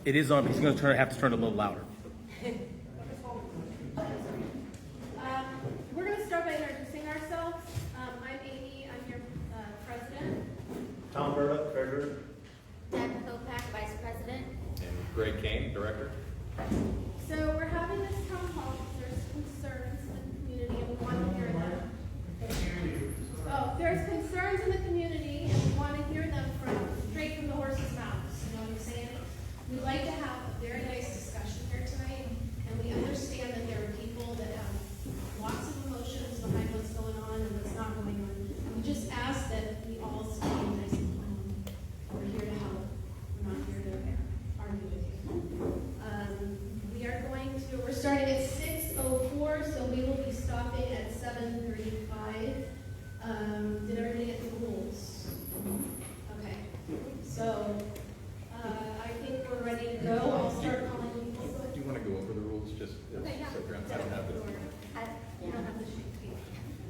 It is on, but he's going to have to turn it a little louder. We're going to start by introducing ourselves. I'm Amy. I'm your president. Tom Burdup, treasurer. Deb Kopak, vice president. And Greg Kane, director. So we're having this town hall because there's concerns in the community and we want to hear them. Oh, there's concerns in the community and we want to hear them straight from the horse's mouth. You know what I'm saying? We'd like to have a very nice discussion here tonight, and we understand that there are people that have lots of emotions behind what's going on and what's not going on. And we just ask that we all stay nice and calm. We're here to help. We're not here to argue with you. We're starting at 6:04, so we will be stopping at 7:35. Did everybody get the rules? Okay. So I think we're ready to go. I'll start calling people. Do you want to go over the rules? Just Okay, yeah. I don't have it. You don't have the sheet.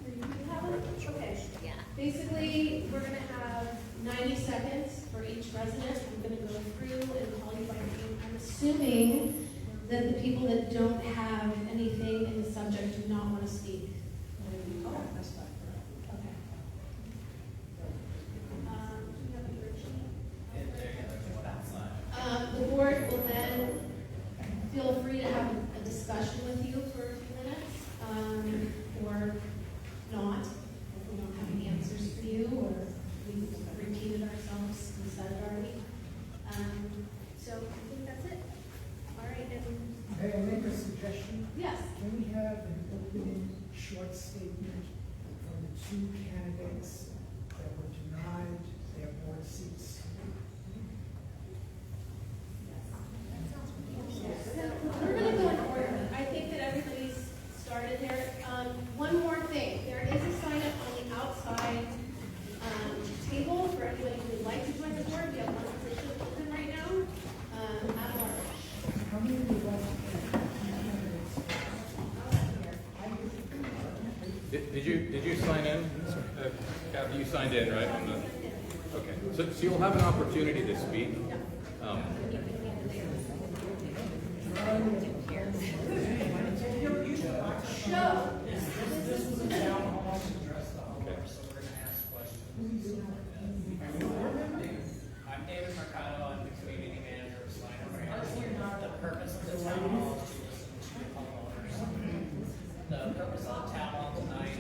You have it? Okay. Yeah. Basically, we're going to have 90 seconds for each resident. I'm going to go through and call you by name. I'm assuming that the people that don't have anything in the subject do not want to speak. Okay. The board will then feel free to have a discussion with you for a few minutes, or not, if we don't have any answers for you, or we've repeated ourselves and said it already. So I think that's it. All right, and May I make a suggestion? yes. Can we have an opening short statement from the two candidates that were denied their board seats? We're going to go in order. I think that everybody's started there. One more thing. There is a sign up on the outside table for anybody who would like to join the board. We have one position open right now. At large. How many would like to Did you sign in? Kathy, you signed in, right? Okay. So you'll have an opportunity to speak. No. This was a town hall to address the homeowners, so we're going to ask questions. I'm David Mercado, I'm the community manager of Sliner. The purpose of the town hall is to listen to homeowners. The purpose of the town hall tonight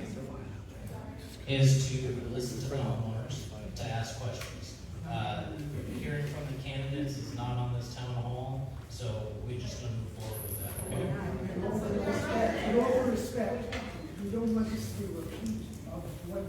is to listen to the homeowners, to ask questions. Hearing from the candidates is not on this town hall, so we're just going to move forward with that, okay? With all due respect, we don't want this to be a repeat of where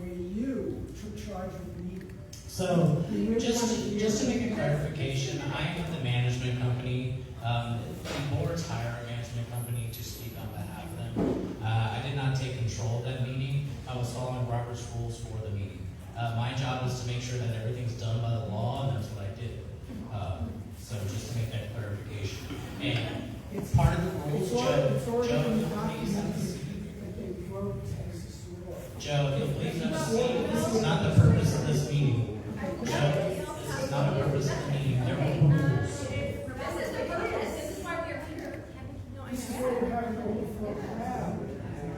you took charge of the meeting. So, just to make a clarification, I am with the management company. The boards hire a management company to speak on behalf of them. I did not take control of that meeting. I was following Robert's rules for the meeting. My job is to make sure that everything's done by the law, and that's what I did. So just to make that clarification. And it's part of the rules, Joe, please have a seat. Joe, you'll please have a seat. This is not the purpose of this meeting. Joe, this is not the purpose of the meeting. There are rules. This is why we're here. This is where we're having an overflow crowd.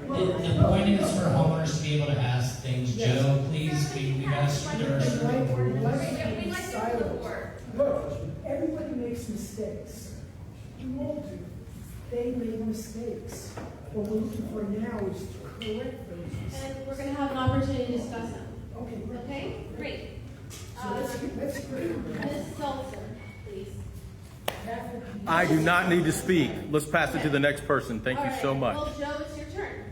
The point is for homeowners to be able to ask things. Joe, please, we've asked you, there are certain rules. Look, everybody makes mistakes. We all do. They made mistakes. What we're looking for now is to correct those mistakes. And we're going to have an opportunity to discuss them. Okay, great. Okay? Great. So let's great. Ms. Seltzer, please. I do not need to speak. Let's pass it to the next person. Thank you so much. Well, Joe, it's your turn.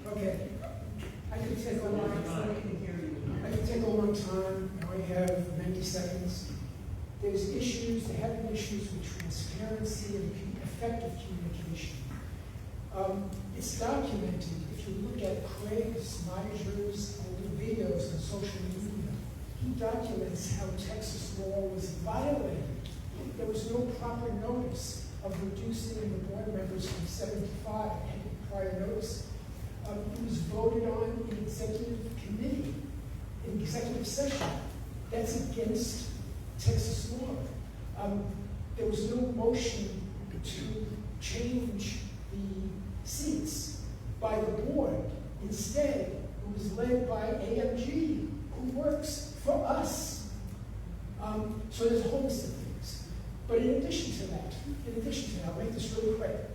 Okay. I can take a long time. I can take a long time. I only have 90 seconds. There's issues, there have been issues with transparency and effective communication. It's documented. If you look at Craig Smiger's videos on social media, he documents how Texas law was violated. There was no proper notice of reducing the board members from 7 to 5, prior notice. It was voted on in executive committee. in executive session. That's against Texas law. There was no motion to change the seats by the board. Instead, it was led by AMG, who works for us. So there's a whole list of things. But in addition to that, I'll make this really quick.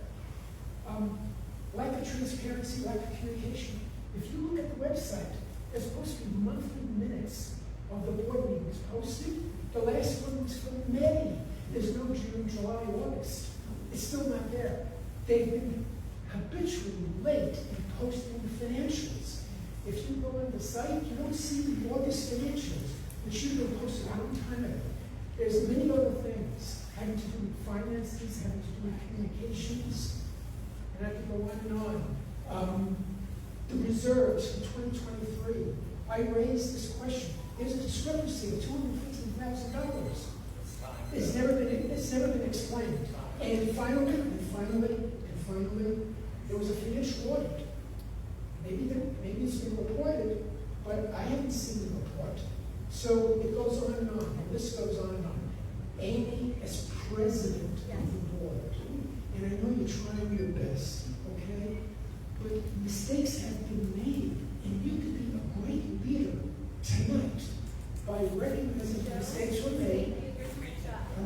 Lack of transparency, lack of communication. If you look at the website, there's supposed to be monthly minutes of the board meetings posted. The last one was from May. There's no June, July, August. It's still not there. They've been habitually late in posting the financials. If you go on the site, you don't see the August financials, which should have been posted a long time ago. There's many other things having to do with finances, having to do with communications, and I could go on and on. The reserves for 2023, I raised this question. There's a discrepancy of $215,000. It's never been explained. And finally, there was a financial audit. Maybe it's been reported, but I haven't seen the report. So it goes on and on. The list goes on and on. Amy, as president of the board, and I know you're trying your best, okay? But mistakes have been made, and you could be a great leader tonight by recognizing that mistakes were made,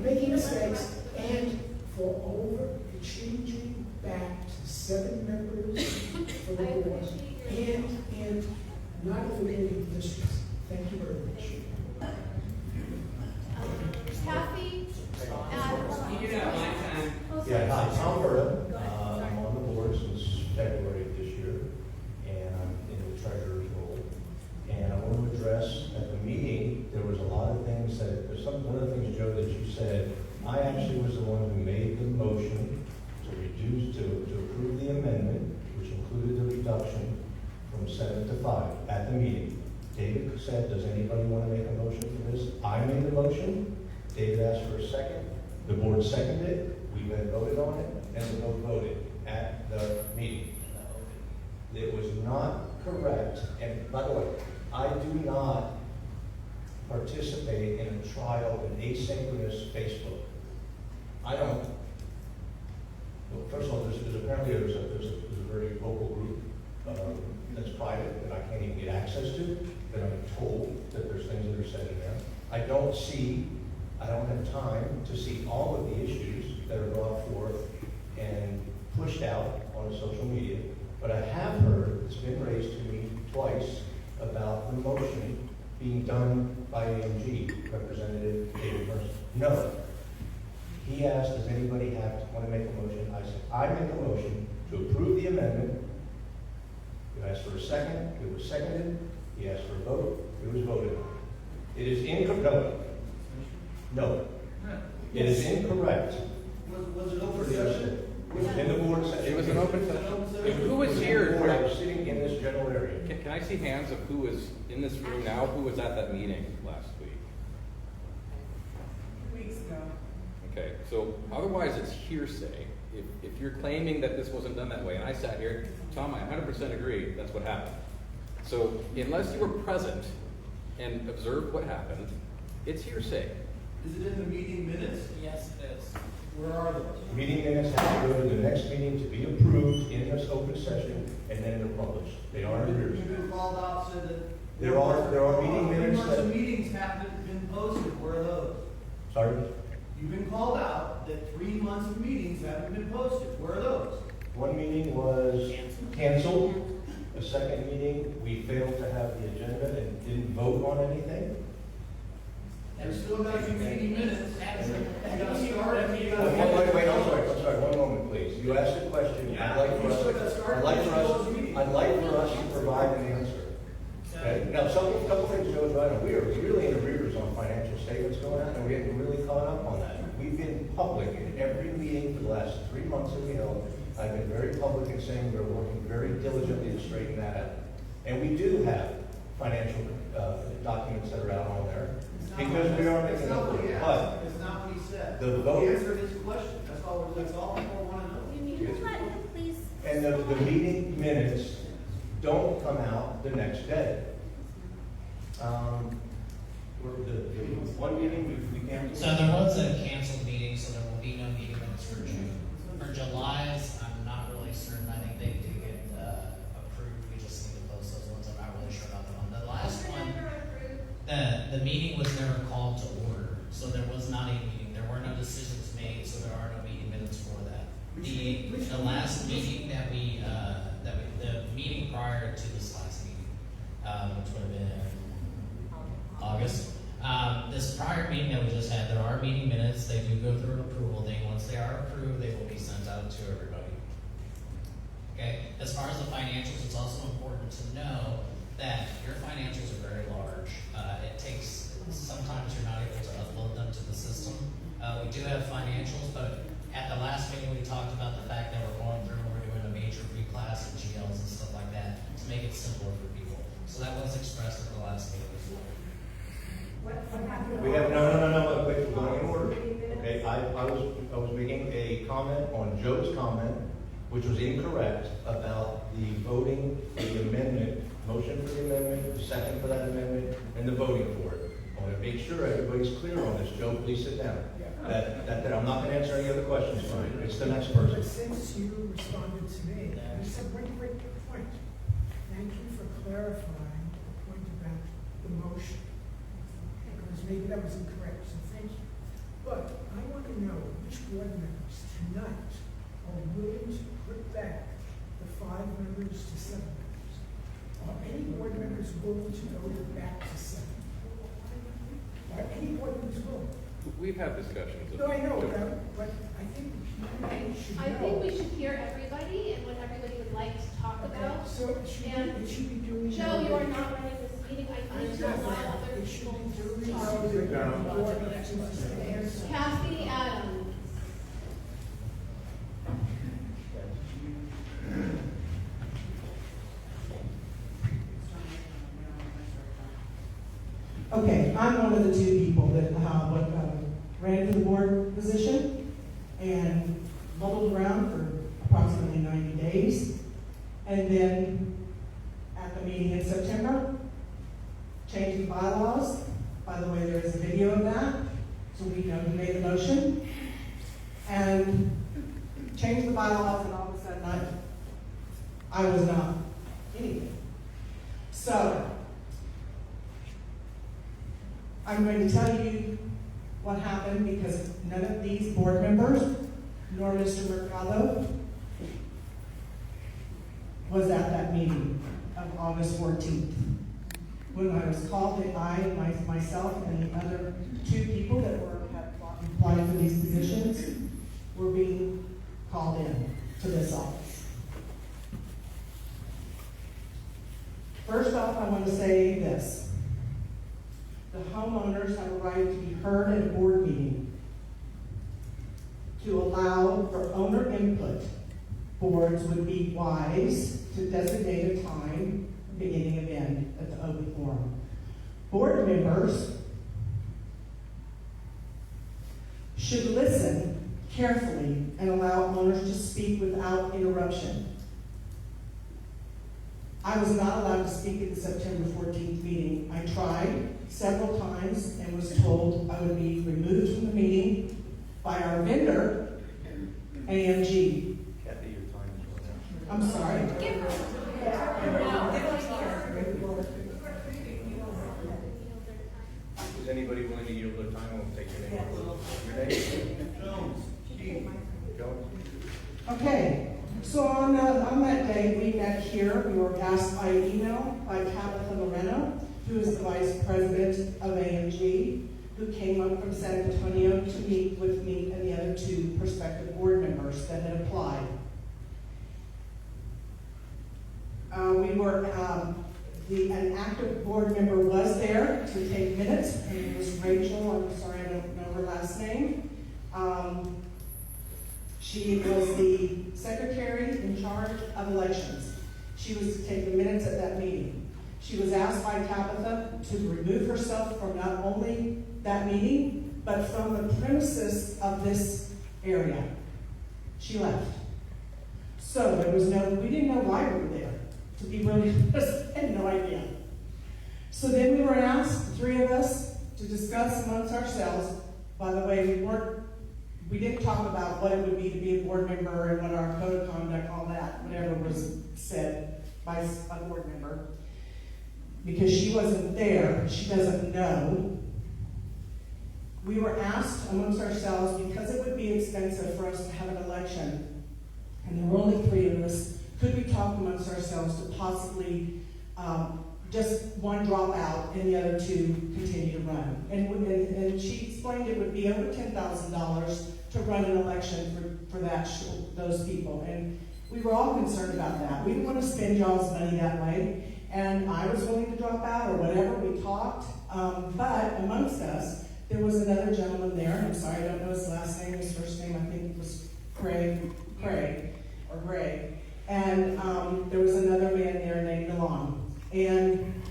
making mistakes, and for changing back to 7 members for the board, and not eliminating districts. Thank you very much. Kathy? Yeah, hi, Towne Berta. I'm on the board since February of this year, and I'm in the treasurer's role. And I want to address, at the meeting, there was a lot of things that, one of the things, Joe, that you said, I actually was the one who made the motion to approve the amendment, which included the reduction from 7 to 5 at the meeting. David said, does anybody want to make a motion for this? I made the motion. David asked for a second. The board seconded it. We then voted on it, and the vote voted at the meeting. It was not correct. And by the way, I do not participate in a trial in asynchronous Facebook. I don't. Well, first of all, apparently there's a very vocal group that's private that I can't even get access to, that I'm told that there's things that are said in there. I don't have time to see all of the issues that are brought forth and pushed out on social media, but I have heard, it's been raised to me twice, about the motion being done by AMG, Representative David Mercer. No. He asked, does anybody want to make a motion? I said, I make a motion to approve the amendment. You asked for a second, it was seconded. He asked for a vote, it was voted on. It is incorrect. No. It is incorrect. Was it open session? In the board session. It was an open session. Who was here? I was sitting in this general area. Can I see hands of who is in this room now? Who was at that meeting last week? 2 weeks ago. Okay, so otherwise it's hearsay. If you're claiming that this wasn't done that way, and I sat here, Tom, I 100% agree, that's what happened. So unless you were present and observed what happened, it's hearsay. Is it in the meeting minutes? Yes, it is. Where are they? Meeting minutes have to go to the next meeting to be approved in this open session, and then they're published. They are in yours. You've been called out, said that There are meeting minutes 3 months of that. meetings haven't been posted. Where are those? Sorry? You've been called out that 3 months of meetings haven't been posted. Where are those? One meeting was canceled. A second meeting, we failed to have the agenda and didn't vote on anything. There's still got to be meeting minutes. You got to start. Wait, I'm sorry, one moment, please. You asked a question, I'd like for us to provide an answer. Okay? Now, a couple things goes right on. We are really in arrears on financial statements going out, and we're getting really caught up on that. We've been public in every meeting for the last 3 months that we held. I've been very public in saying we're working very diligently to straighten that out. And we do have financial documents that are out on there, because we are making up for it. But It's not what he said. the vote. Answer his question. That's all people want to know. You need to let him, please. And the meeting minutes don't come out the next day. The one meeting we canceled? So there was a canceled meeting, so there will be no meeting minutes for June. For July's, I'm not really certain. I think they did get approved. We just need to post those ones. I'm not really sure about the one. The last one, the meeting was never called to order, so there was not a meeting. There were no decisions made, so there are no meeting minutes for that. The last meeting the meeting prior to this last meeting, which would have been August. This prior meeting that we just had, there are meeting minutes. They do go through an approval thing. Once they are approved, they will be sent out to everybody. Okay? As far as the financials, it's also important to know that your financials are very large. Sometimes you're not able to upload them to the system. We do have financials, but at the last meeting, we talked about the fact that we're going through and we're doing a major reclass of GLs and stuff like that to make it simpler for people. So that was expressed at the last meeting as well. We have, no, wait, we're going in order. Okay, I was making a comment on Joe's comment, which was incorrect about the voting for the amendment, motion for the amendment, the second for that amendment, and the voting for it. I want to make sure everybody's clear on this. Joe, please sit down. That I'm not going to answer any other questions for you. It's the next person. But since you responded to me, I just have one quick point. Thank you for clarifying the point about the motion. Because maybe that was incorrect, so thank you. But I want to know which board members tonight are willing to put back the 5 members to 7 members. Are any board members willing to go back to 7? Are any board members willing? We've had discussions. No, I know, but I think we should know. I think we should hear everybody and what everybody would like to talk about. So it should be doing. Joe, you are not running this meeting. I need to allow other It should people be to talk. doing. Kathy Adams. Okay, I'm one of the 2 people that ran for the board position and bubbled around for approximately 90 days. And then at the meeting in September, changed the bylaws. By the way, there is a video of that, so we know who made the motion. And changed the bylaws, and all of a sudden I was not anything. So, I'm going to tell you what happened because none of these board members, nor Mr. Mercado, was at that meeting of August 14th. When I was called, that myself, and the other 2 people that had applied for these positions were being called in to this office. First off, I want to say this. The homeowners have a right to be heard at a board meeting. To allow for owner input, boards would be wise to designate a time, beginning and end at the open forum. Board members should listen carefully and allow owners to speak without interruption. I was not allowed to speak at the September 14th meeting. I tried several times and was told I would be removed from the meeting by our vendor, AMG. Kathy, your time is running out. I'm sorry. Is anybody willing to yield their time? We'll take your name. Your name? Jones. Keith. Jones. Okay. So on that day, we met here. We were asked by email by Tabitha Moreno, who is the vice president of AMG, who came up from San Antonio to meet with me and the other 2 prospective board members that had applied. An active board member was there to take minutes, and it was Rachel. I'm sorry, I don't know her last name. She was the secretary in charge of elections. She was to take the minutes at that meeting. She was asked by Tabitha to remove herself from not only that meeting, but from the premises of this area. She left. So we didn't know why we were there. To be really honest, I had no idea. So then we were asked, the three of us, to discuss amongst ourselves. By the way, we didn't talk about what it would be to be a board member and what our code of conduct, all that, whatever was said by a board member. Because she wasn't there, she doesn't know. We were asked amongst ourselves, because it would be expensive for us to have an election, and there were only three of us, could we talk amongst ourselves to possibly just one drop out and the other two continue to run? And she explained it would be over $10,000 to run an election for those people. And we were all concerned about that. We didn't want to spend y'all's money that way. And I was willing to drop out or whatever, we talked. But amongst us, there was another gentleman there, and I'm sorry, I don't know his last name, his first name I think was Craig. And there was another man there named Milan, and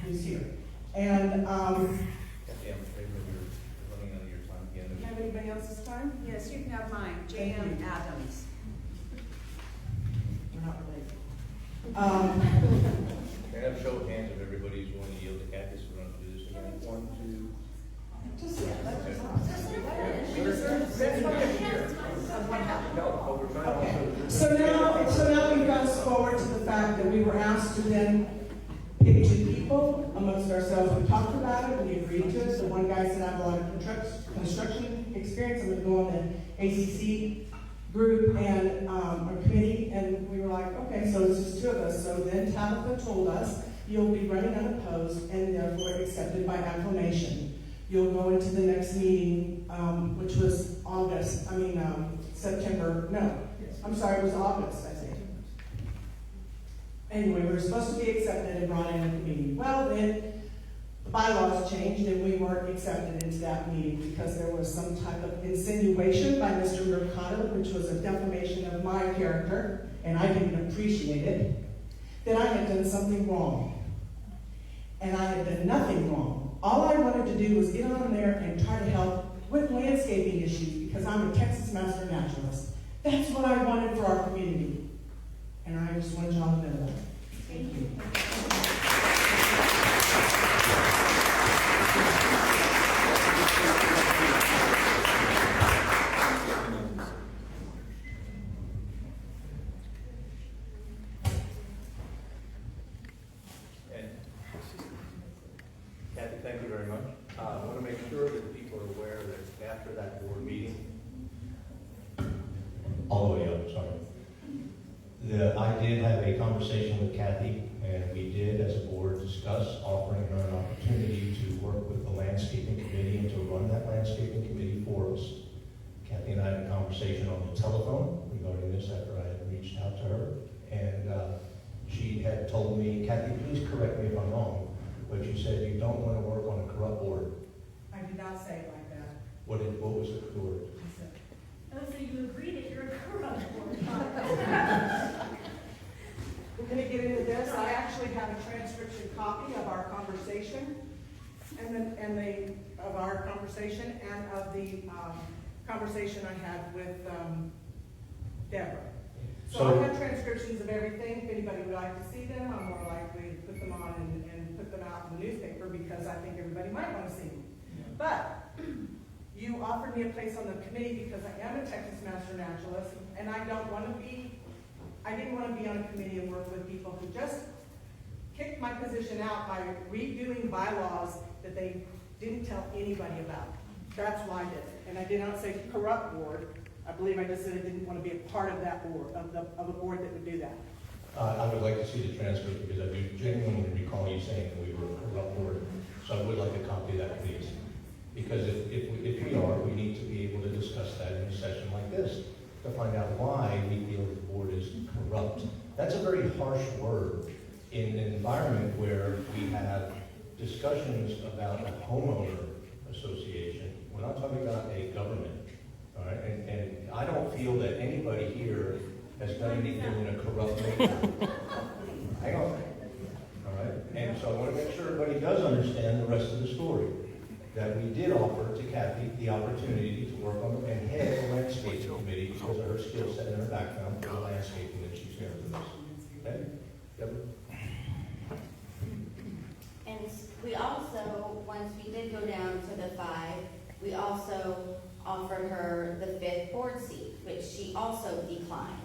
who's here. And Yeah, I'm afraid that we're running out of your time again. you have anybody else's time? Yes, you can have mine, Thank J.M. you. Adams. We're not related. Can I have a show of hands if everybody's willing to yield to Kathy so we don't have to do this again? 1, 2. No, but we're trying to also. So now we fast forward to the fact that we were asked to then pick two people amongst ourselves. We talked about it, we agreed to it. So one guy said, I have a lot of construction experience, I'm going to go on the ACC group and our committee, and we were like, okay, so it's just two of us. So then Tabitha told us, you'll be running unopposed and therefore accepted by acclamation. You'll go into the next meeting, which was September, no, I'm sorry, it was August, I think. Anyway, we were supposed to be accepted and brought in at the meeting. Well, then the bylaws changed and we weren't accepted into that meeting because there was some type of insinuation by Mr. Mercado, which was a defamation of my character, and I didn't appreciate it, that I had done something wrong. And I had done nothing wrong. All I wanted to do was get on there and try to help with landscaping issues because I'm a Texas master naturalist. That's what I wanted for our community. And I just wanted y'all to know that. Thank you. And Kathy, thank you very much. I want to make sure that people are aware that after that board meeting, all the way up, sorry. I did have a conversation with Kathy, and we did, as a board, discuss offering her an opportunity to work with the landscaping committee and to run that landscaping committee for us. Kathy and I had a conversation on the telephone regarding this after I had reached out to her, and she had told me, Kathy, please correct me if I'm wrong, but you said you don't want to work on a corrupt board. I did not say it like that. What was the word? Oh, so you agree that you're a corrupt board? We're going to get into this. I actually have a transcription copy of our conversation, of our conversation and of the conversation I had with Deborah. So I have transcriptions of everything. If anybody would like to see them, I'm more likely to put them on and put them out in the newspaper because I think everybody might want to see them. But you offered me a place on the committee because I am a Texas master naturalist, and I didn't want to be on a committee and work with people who just kicked my position out by redoing bylaws that they didn't tell anybody about. That's why I did it. And I did not say corrupt board. I believe I just said I didn't want to be a part of that board, of a board that would do that. I would like to see the transcript because I do genuinely recall you saying that we were a corrupt board. So I would like a copy of that, please. Because if we are, we need to be able to discuss that in a session like this to find out why we feel the board is corrupt. That's a very harsh word in an environment where we have discussions about a homeowner association. We're not talking about a government, all right? And I don't feel that anybody here has done anything in a corrupt nature. Hang on, all right? And so I want to make sure everybody does understand the rest of the story. That we did offer to Kathy the opportunity to work on and head the landscaping committee because of her skill set and her background for the landscaping that she's shared with us. Okay? Deborah? she also declined.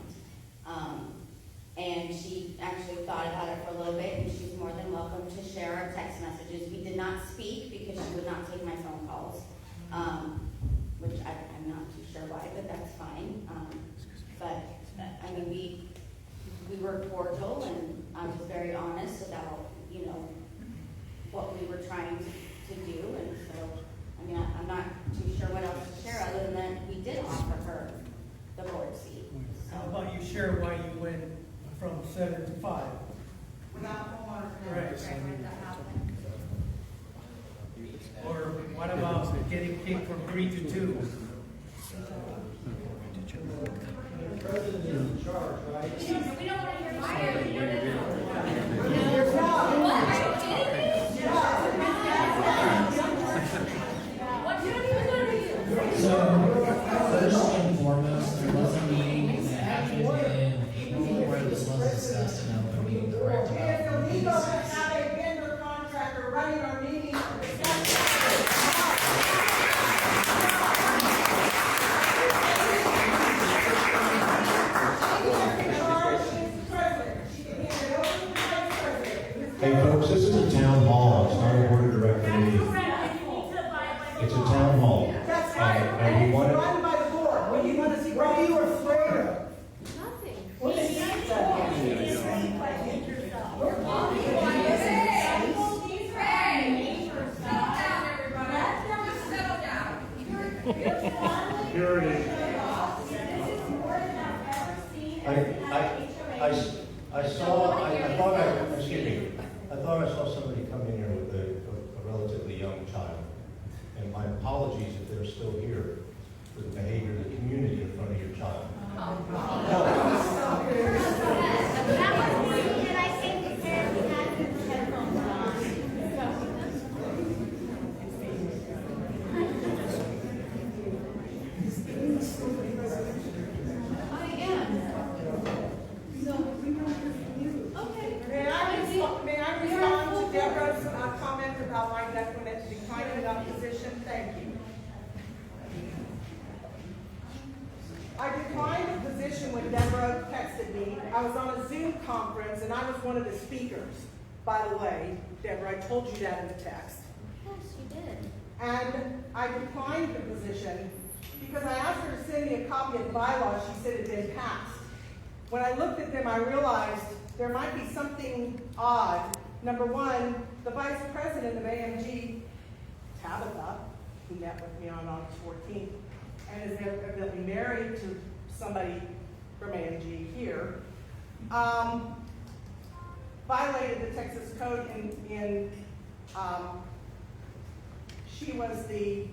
And she actually thought about it for a little bit, and she's more than welcome to share our text messages. We did not speak because she would not take my phone calls, which I'm not too sure why, but that's fine. But I mean, we were cordial, and I was very honest about, you know, what we were trying to do, and so, I mean, I'm not too sure what else to share other than that we did offer her the board seat. How about you share why you went from 7 to 5? Without homeowner Right. connect that happened. Or what about getting kicked from 3 to 2? The president is in charge, right? We don't want to hear So, first and foremost, there was a meeting that happened in April where this was discussed in open meeting, correct? It is illegal to have a vendor contractor running our meetings. Hey folks, this is a town hall, it's not a board of director meeting. It's a town hall. That's right. And we It's want run by the board. What do you want to see? What are you afraid of? nothing. What is I thought I saw somebody come in here with a relatively young child. And my apologies if they're still here for the behavior of the community in front of your child. That was me, and I think the parents had his headphones on. May I respond to Deborah's comment about my declining that position? Thank you. I declined the position when Deborah texted me. I was on a Zoom conference and I was one of the speakers. By the way, Deborah, I told you that in the text. Yes, you did. And I declined the position because I asked her to send me a copy of the bylaws. She said it had been passed. When I looked at them, I realized there might be something odd. Number one, the vice president of AMG, Tabitha, who met with me on August 14th, and is evidently married to somebody from AMG here, violated the Texas code in she was the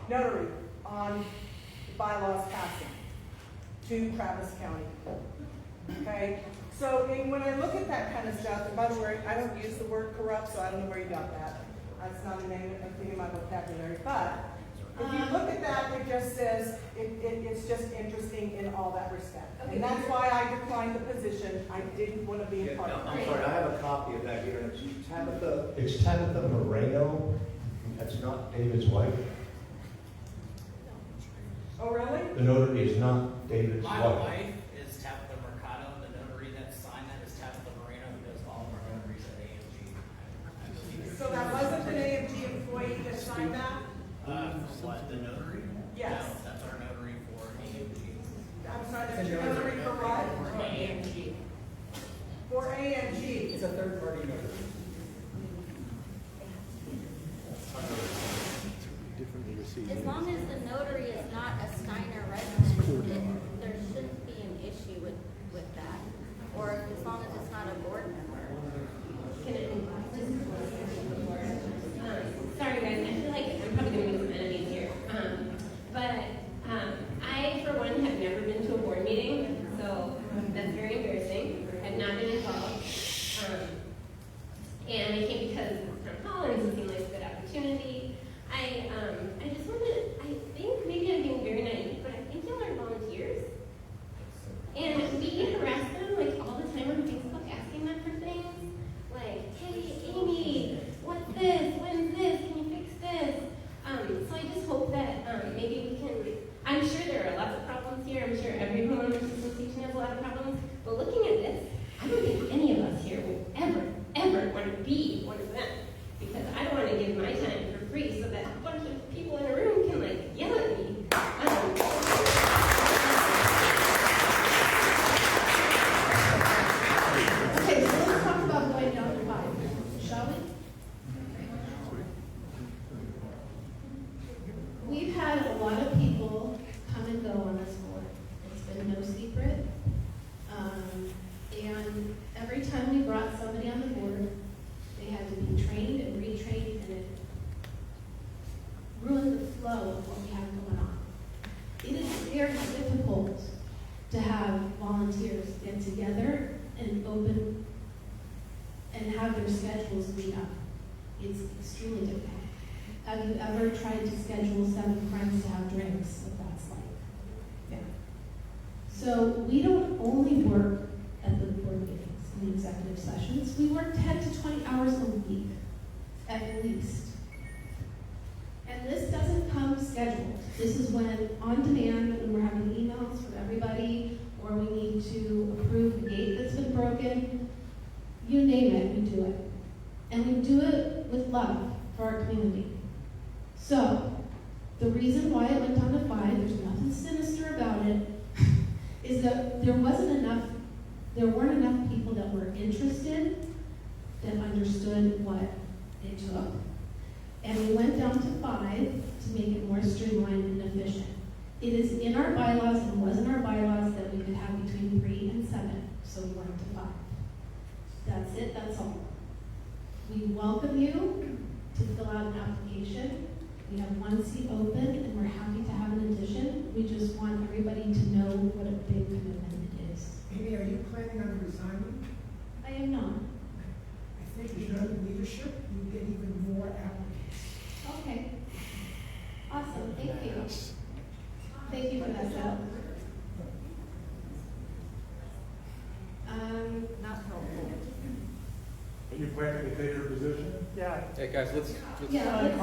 notary on the bylaws passing to Travis County. Okay? So when I look at that kind of stuff, and by the way, I don't use the word corrupt, so I don't know where you got that. That's not a thing in my vocabulary. But if you look at that, it just says, it's just interesting in all that respect. Okay. And that's why I declined the position. I didn't want to be a part of I'm it. sorry, I have a copy of that here. It's Tabitha Moreno. That's not David's wife. Oh, really? The notary is not David's My wife. wife is Tabitha Mercado, the notary that signed that is Tabitha Moreno, who does all of our notaries at AMG. I believe. So that wasn't an AMG employee that signed that? What, the notary? Yes. No, that's our notary for AMG. I'm sorry, that's your notary for what? For AMG. For AMG. It's a third party notary. As long as the notary is not a Steiner resident, there shouldn't be an issue with that. Or as long as it's not a board member. Can it sorry guys, I feel like I'm probably going to make some enemies here. I, for one, have never been to a board meeting, so that's very embarrassing. I've not been involved. And I came because it's from Collins, it seemed like a good opportunity. I just wanted, I think maybe I'm being very naive, but I think y'all are volunteers. And being harassed get together and open and have their schedules meet up. It's extremely difficult. Have you ever tried to schedule 7 friends to have drinks? What that's like? Yeah. So we don't only work at the board meetings and the executive sessions. We work 10 to 20 hours a week, at least. And this doesn't come scheduled. This is when, on demand, when we're having emails from everybody, or we need to approve the gate that's been broken. You name it, we do it. And we do it with love for our community. So, the reason why it went down to 5, there's nothing sinister about it, is that there weren't enough people that were interested, that understood what it took. And we went down to 5 to make it more streamlined and efficient. It is in our bylaws and was in our bylaws that we could have between 3 and 7, so we went to 5. That's it, that's all. We welcome you to fill out an application. We have 1 seat open and we're happy to have an addition. We just want everybody to know what a big commitment it is. Amy, are you planning on resigning? I am not. I think as you're in leadership, you get even more applicants. Okay. Awesome, thank you. Thank you for that, Joe. Not helpful. Are you planning to take her position? Yeah. Hey, guys, let's Yeah, let's